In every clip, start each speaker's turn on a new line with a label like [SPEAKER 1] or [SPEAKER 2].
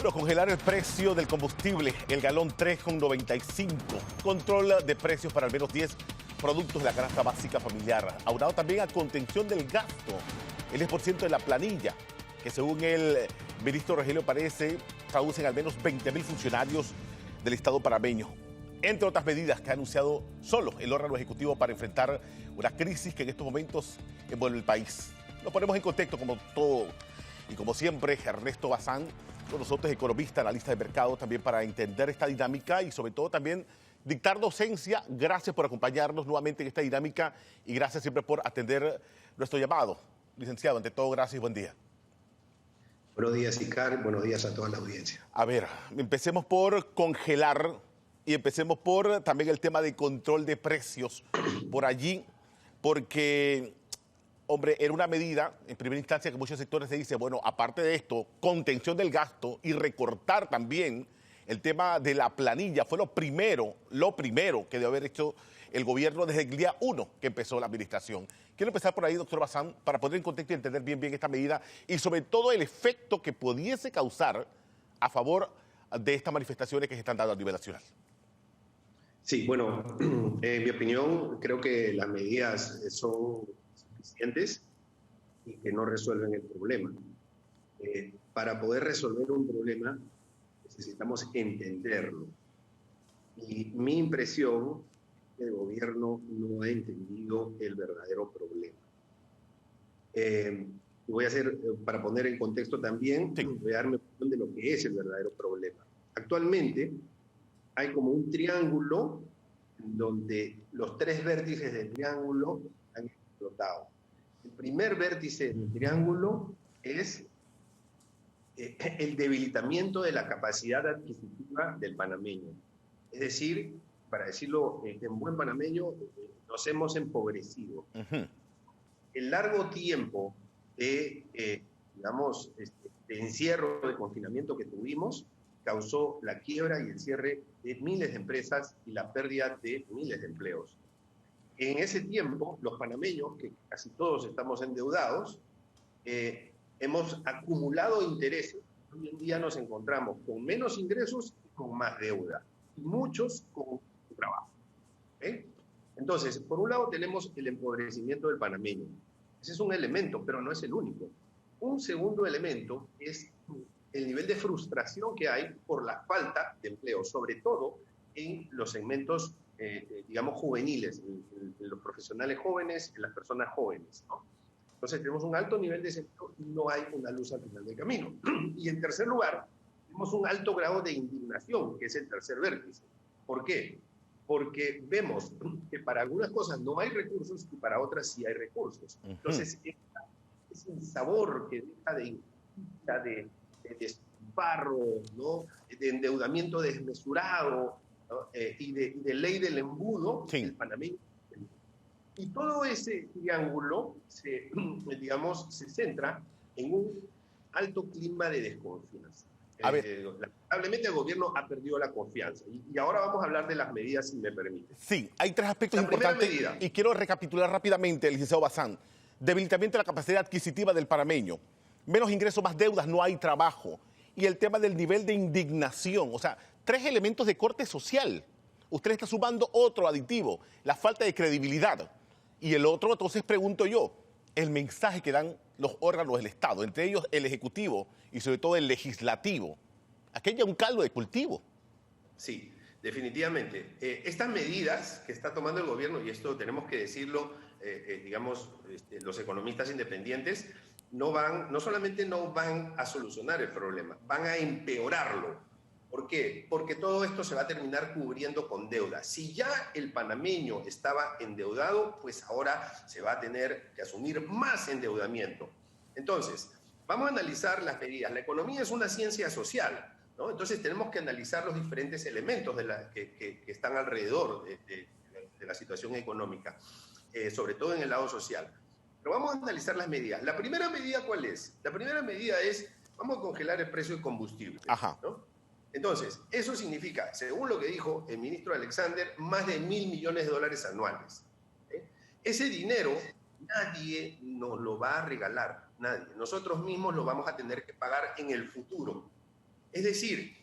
[SPEAKER 1] Pero congelar el precio del combustible, el galón 3,95. Control de precios para al menos 10 productos de la canasta básica familiar. Aunado también a contención del gasto, el 10% de la planilla, que según el ministro Rogelio Parece, traducen al menos 20.000 funcionarios del Estado panameño. Entre otras medidas que ha anunciado solo el órgano ejecutivo para enfrentar una crisis que en estos momentos envuelve el país. Nos ponemos en contexto como todo y como siempre, Ernesto Bazán, con nosotros, economista, analista de mercado, también para entender esta dinámica y sobre todo también dictar docencia. Gracias por acompañarnos nuevamente en esta dinámica y gracias siempre por atender nuestro llamado. Licenciado, ante todo, gracias y buen día.
[SPEAKER 2] Buenos días, Icar. Buenos días a toda la audiencia.
[SPEAKER 1] A ver, empecemos por congelar y empecemos por también el tema de control de precios por allí, porque, hombre, era una medida, en primera instancia, que muchos sectores se dicen, bueno, aparte de esto, contención del gasto y recortar también el tema de la planilla, fue lo primero que debe haber hecho el gobierno desde el día 1 que empezó la administración. Quiero empezar por ahí, doctor Bazán, para poner en contexto y entender bien esta medida y sobre todo el efecto que pudiese causar a favor de estas manifestaciones que se están dando a nivel nacional.
[SPEAKER 2] Sí, bueno, en mi opinión, creo que las medidas son suficientes y que no resuelven el problema. Para poder resolver un problema necesitamos entenderlo. Y mi impresión es que el gobierno no ha entendido el verdadero problema. Voy a hacer, para poner en contexto también, voy a darme cuenta de lo que es el verdadero problema. Actualmente hay como un triángulo donde los tres vértices del triángulo han explotado. El primer vértice del triángulo es el debilitamiento de la capacidad adquisitiva del panameño. Es decir, para decirlo en buen panameño, nos hemos empobrecido. El largo tiempo de, digamos, de encierro, de confinamiento que tuvimos, causó la quiebra y el cierre de miles de empresas y la pérdida de miles de empleos. En ese tiempo, los panameños, que casi todos estamos endeudados, hemos acumulado intereses. Hoy en día nos encontramos con menos ingresos y con más deuda, y muchos con trabajo. Entonces, por un lado tenemos el empobrecimiento del panameño. Ese es un elemento, pero no es el único. Un segundo elemento es el nivel de frustración que hay por la falta de empleo, sobre todo en los segmentos, digamos, juveniles, en los profesionales jóvenes, en las personas jóvenes, ¿no? Entonces tenemos un alto nivel de desempleo y no hay una luz al final del camino. Y en tercer lugar, tenemos un alto grado de indignación, que es el tercer vértice. ¿Por qué? Porque vemos que para algunas cosas no hay recursos y para otras sí hay recursos. Entonces, es un sabor que deja de despilfarro, ¿no? De endeudamiento desmesurado, ¿no? y de ley del embudo, el panameño. Y todo ese triángulo digamos, se centra en un alto clima de desconfianza. Lamentablemente el gobierno ha perdido la confianza. Y ahora vamos a hablar de las medidas, si me permite.
[SPEAKER 1] Sí, hay tres aspectos importantes y quiero recapitular rápidamente, licenciado Bazán. Debilitamiento de la capacidad adquisitiva del panameño, menos ingresos, más deudas, no hay trabajo. Y el tema del nivel de indignación, o sea, tres elementos de corte social. Usted está sumando otro aditivo, la falta de credibilidad. Y el otro, entonces pregunto yo, el mensaje que dan los órganos del Estado, entre ellos el Ejecutivo y sobre todo el Legislativo. Aquí hay un caldo de cultivo.
[SPEAKER 2] Sí, definitivamente. Estas medidas que está tomando el gobierno, y esto tenemos que decirlo, digamos, los economistas independientes, no solamente no van a solucionar el problema, van a empeorarlo. ¿Por qué? Porque todo esto se va a terminar cubriendo con deuda. Si ya el panameño estaba endeudado, pues ahora se va a tener que asumir más endeudamiento. Entonces, vamos a analizar las medidas. La economía es una ciencia social, ¿no? Entonces tenemos que analizar los diferentes elementos que están alrededor de la situación económica, sobre todo en el lado social. Pero vamos a analizar las medidas. ¿La primera medida cuál es? La primera medida es, vamos a congelar el precio del combustible, ¿no? Entonces, eso significa, según lo que dijo el ministro Alexander, más de $1.000 millones anuales. Ese dinero nadie nos lo va a regalar, nadie. Nosotros mismos lo vamos a tener que pagar en el futuro. Es decir,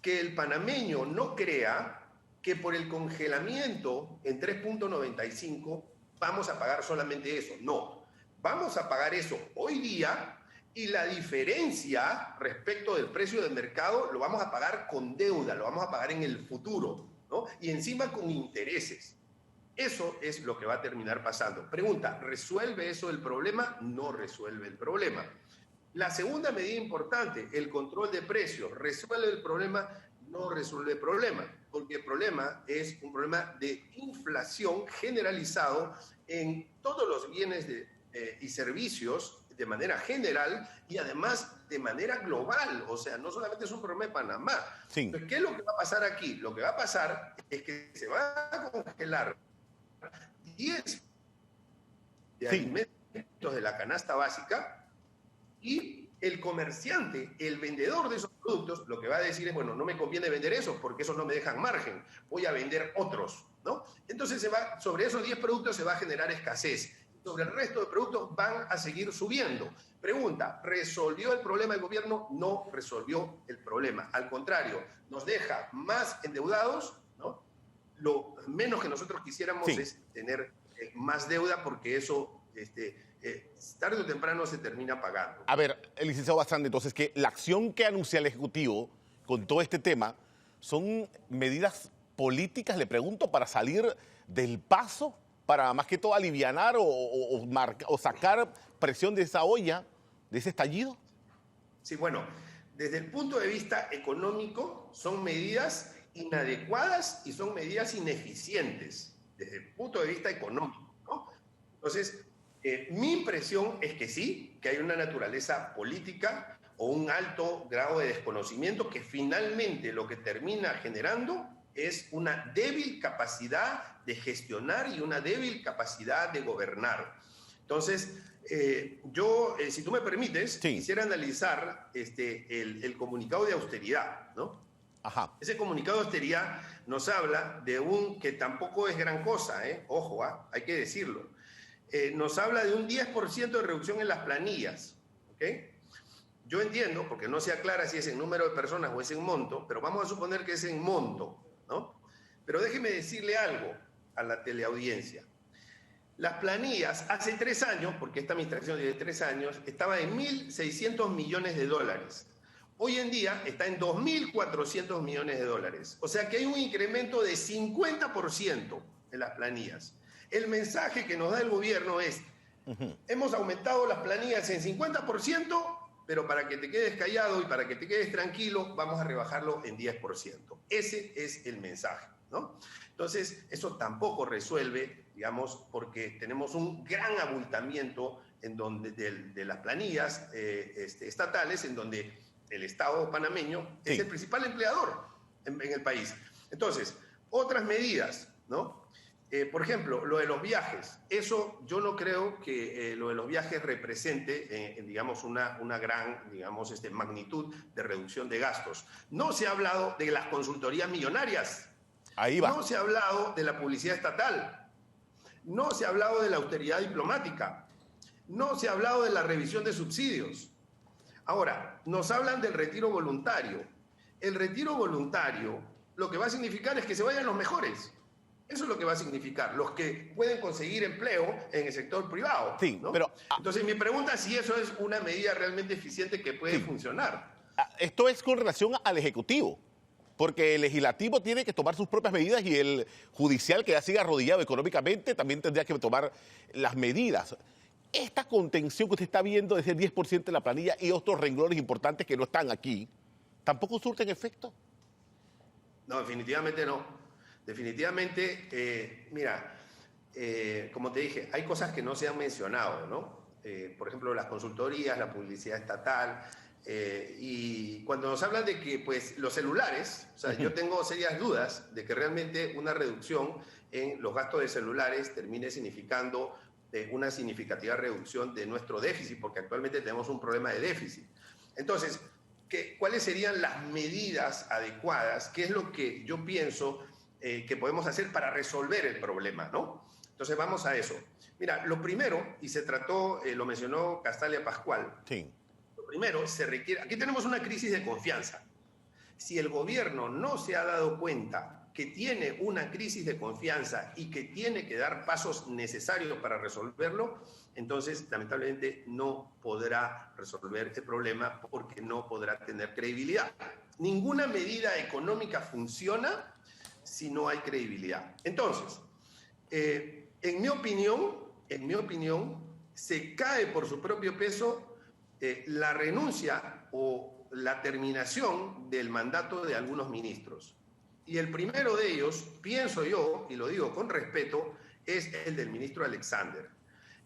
[SPEAKER 2] que el panameño no crea que por el congelamiento en 3.95 vamos a pagar solamente eso. No, vamos a pagar eso hoy día y la diferencia respecto del precio del mercado lo vamos a pagar con deuda, lo vamos a pagar en el futuro, ¿no? Y encima con intereses. Eso es lo que va a terminar pasando. Pregunta, ¿resuelve eso el problema? No resuelve el problema. La segunda medida importante, el control de precios, ¿resuelve el problema? No resuelve el problema, porque el problema es un problema de inflación generalizado en todos los bienes y servicios de manera general y además de manera global. O sea, no solamente es un problema de Panamá.
[SPEAKER 1] Sí.
[SPEAKER 2] Entonces, ¿qué es lo que va a pasar aquí? Lo que va a pasar es que se va a congelar 10 de alimentos de la canasta básica y el comerciante, el vendedor de esos productos, lo que va a decir es, bueno, no me conviene vender esos porque esos no me dejan margen, voy a vender otros, ¿no? Entonces sobre esos 10 productos se va a generar escasez. Sobre el resto de productos van a seguir subiendo. Pregunta, ¿resolvió el problema el gobierno? No resolvió el problema. Al contrario, nos deja más endeudados, ¿no? Lo menos que nosotros quisiéramos es tener más deuda porque eso tarde o temprano se termina pagando.
[SPEAKER 1] A ver, el licenciado Bastrandi, entonces, que la acción que anuncia el Ejecutivo con todo este tema son medidas políticas, le pregunto, para salir del paso, para más que todo alivianar o sacar presión de esa olla, de ese estallido.
[SPEAKER 2] Sí, bueno, desde el punto de vista económico son medidas inadecuadas y son medidas ineficientes desde el punto de vista económico, ¿no? Entonces, mi impresión es que sí, que hay una naturaleza política o un alto grado de desconocimiento que finalmente lo que termina generando es una débil capacidad de gestionar y una débil capacidad de gobernar. Entonces, yo, si tú me permites, quisiera analizar el comunicado de austeridad, ¿no?
[SPEAKER 1] Ajá.
[SPEAKER 2] Ese comunicado de austeridad nos habla de que tampoco es gran cosa, ojo, hay que decirlo. Nos habla de un 10% de reducción en las planillas, ¿ok? Yo entiendo, porque no se aclara si es en número de personas o es en monto, pero vamos a suponer que es en monto, ¿no? Pero déjeme decirle algo a la teleaudiencia. Las planillas hace 3 años, porque esta administración tiene 3 años, estaba en 1.600 millones de dólares. Hoy en día está en 2.400 millones de dólares. O sea que hay un incremento de 50% en las planillas. El mensaje que nos da el gobierno es, hemos aumentado las planillas en 50%, pero para que te quedes callado y para que te quedes tranquilo, vamos a rebajarlo en 10%. Ese es el mensaje, ¿no? Entonces, eso tampoco resuelve, digamos, porque tenemos un gran abultamiento en donde, de las planillas estatales, en donde el Estado panameño es el principal empleador en el país. Entonces, otras medidas, ¿no? Por ejemplo, lo de los viajes. Eso yo no creo que lo de los viajes represente, digamos, una gran, digamos, magnitud de reducción de gastos. No se ha hablado de las consultorías millonarias.
[SPEAKER 1] Ahí va.
[SPEAKER 2] No se ha hablado de la publicidad estatal. No se ha hablado de la austeridad diplomática. No se ha hablado de la revisión de subsidios. Ahora, nos hablan del retiro voluntario. El retiro voluntario lo que va a significar es que se vayan los mejores. Eso es lo que va a significar, los que pueden conseguir empleo en el sector privado.
[SPEAKER 1] Sí,
[SPEAKER 2] ¿no?
[SPEAKER 1] pero...
[SPEAKER 2] Entonces, mi pregunta es si eso es una medida realmente eficiente que puede funcionar.
[SPEAKER 1] Esto es con relación al Ejecutivo, porque el Legislativo tiene que tomar sus propias medidas y el Judicial, que ya sigue arrodillado económicamente, también tendría que tomar las medidas. Esta contención que usted está viendo de ese 10% de la planilla y otros renglones importantes que no están aquí, ¿tampoco surten efecto?
[SPEAKER 2] No, definitivamente no. Definitivamente, mira, como te dije, hay cosas que no se han mencionado, ¿no? Por ejemplo, las consultorías, la publicidad estatal, y cuando nos hablan de que, pues, los celulares, o sea, yo tengo serias dudas de que realmente una reducción en los gastos de celulares termine significando una significativa reducción de nuestro déficit, porque actualmente tenemos un problema de déficit. Entonces, ¿cuáles serían las medidas adecuadas? ¿Qué es lo que yo pienso que podemos hacer para resolver el problema, ¿no? Entonces vamos a eso. Mira, lo primero, y se trató, lo mencionó Castalia Pascual, lo primero, se requiere... Aquí tenemos una crisis de confianza. Si el gobierno no se ha dado cuenta que tiene una crisis de confianza y que tiene que dar pasos necesarios para resolverlo, entonces lamentablemente no podrá resolver el problema porque no podrá tener credibilidad. Ninguna medida económica funciona si no hay credibilidad. Entonces, en mi opinión, se cae por su propio peso la renuncia o la terminación del mandato de algunos ministros. Y el primero de ellos, pienso yo, y lo digo con respeto, es el del ministro Alexander.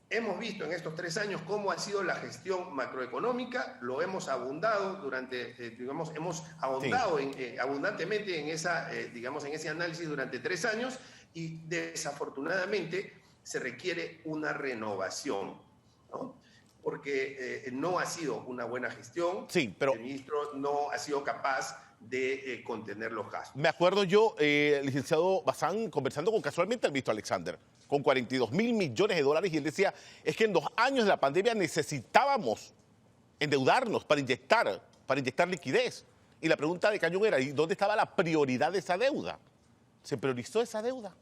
[SPEAKER 2] Hemos visto en estos 3 años cómo ha sido la gestión macroeconómica, lo hemos abundado durante, hemos ahondado abundantemente en ese análisis durante 3 años y desafortunadamente se requiere una renovación, ¿no? Porque no ha sido una buena gestión,
[SPEAKER 1] sí, pero
[SPEAKER 2] el ministro no ha sido capaz de contener los gastos.
[SPEAKER 1] Me acuerdo yo, licenciado Bazán, conversando casualmente el ministro Alexander, con 42.000 millones de dólares, y él decía, es que en 2 años de la pandemia necesitábamos endeudarnos para inyectar liquidez. Y la pregunta de Cañón era, ¿y dónde estaba la prioridad de esa deuda? ¿Se priorizó esa deuda?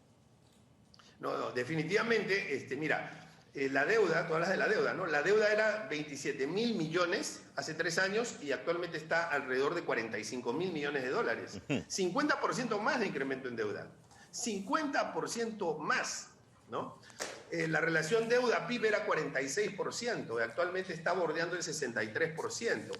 [SPEAKER 2] No, definitivamente, mira, la deuda, tú hablas de la deuda, ¿no? La deuda era 27.000 millones hace 3 años y actualmente está alrededor de 45.000 millones de dólares. 50% más de incremento en deuda. 50% más, ¿no? La relación deuda-PIB era 46% y actualmente está bordeando el 63%.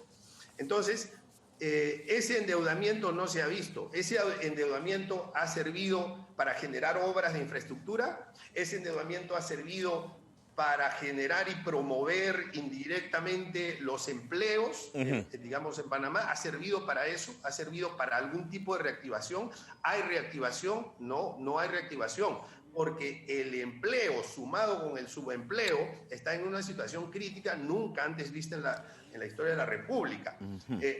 [SPEAKER 2] Entonces, ese endeudamiento no se ha visto. Ese endeudamiento ha servido para generar obras de infraestructura. Ese endeudamiento ha servido para generar y promover indirectamente los empleos, digamos en Panamá, ha servido para eso, ha servido para algún tipo de reactivación. ¿Hay reactivación? No, no hay reactivación, porque el empleo sumado con el subempleo está en una situación crítica nunca antes vista en la historia de la República.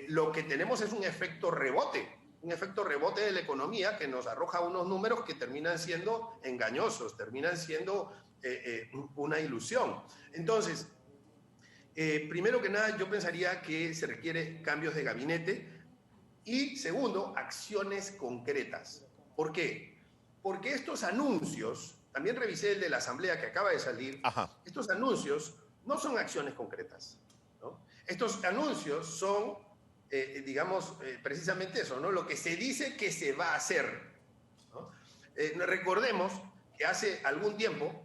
[SPEAKER 2] Lo que tenemos es un efecto rebote de la economía que nos arroja unos números que terminan siendo engañosos, terminan siendo una ilusión. Entonces, primero que nada, yo pensaría que se requiere cambios de gabinete y, segundo, acciones concretas. ¿Por qué? Porque estos anuncios, también revisé el de la Asamblea que acaba de salir, estos anuncios no son acciones concretas, ¿no? Estos anuncios son, precisamente eso, ¿no? Lo que se dice que se va a hacer, ¿no? Recordemos que hace algún tiempo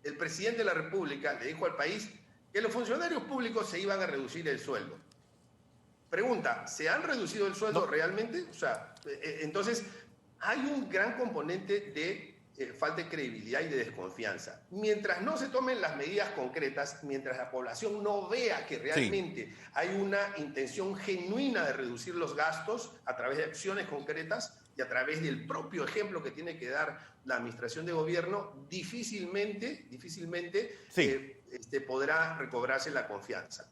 [SPEAKER 2] el presidente de la República le dijo al país que los funcionarios públicos se iban a reducir el sueldo. Pregunta, ¿se han reducido el sueldo realmente? O sea, entonces hay un gran componente de falta de credibilidad y de desconfianza. Mientras no se tomen las medidas concretas, mientras la población no vea que realmente hay una intención genuina de reducir los gastos a través de acciones concretas y a través del propio ejemplo que tiene que dar la administración de gobierno, difícilmente podrá recobrarse la confianza.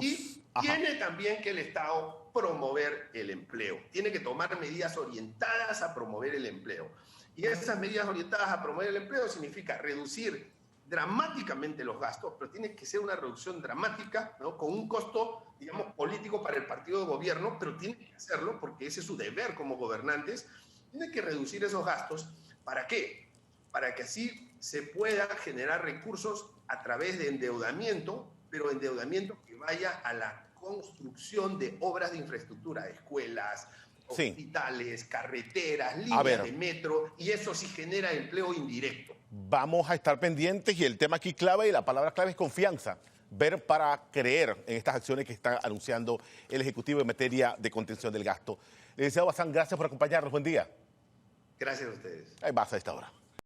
[SPEAKER 2] Y tiene también que el Estado promover el empleo. Tiene que tomar medidas orientadas a promover el empleo. Y esas medidas orientadas a promover el empleo significa reducir dramáticamente los gastos, pero tiene que ser una reducción dramática, ¿no? Con un costo, digamos, político para el partido de gobierno, pero tiene que hacerlo porque ese es su deber como gobernantes. Tiene que reducir esos gastos. ¿Para qué? Para que así se pueda generar recursos a través de endeudamiento, pero endeudamiento que vaya a la construcción de obras de infraestructura, escuelas, hospitales, carreteras, líneas de metro, y eso sí genera empleo indirecto.
[SPEAKER 1] Vamos a estar pendientes y el tema aquí clave y la palabra clave es confianza. Ver para creer en estas acciones que está anunciando el Ejecutivo en materia de contención del gasto. Licenciado Bazán, gracias por acompañarnos. Buen día.
[SPEAKER 2] Gracias a ustedes.
[SPEAKER 1] Ahí vas a esta hora.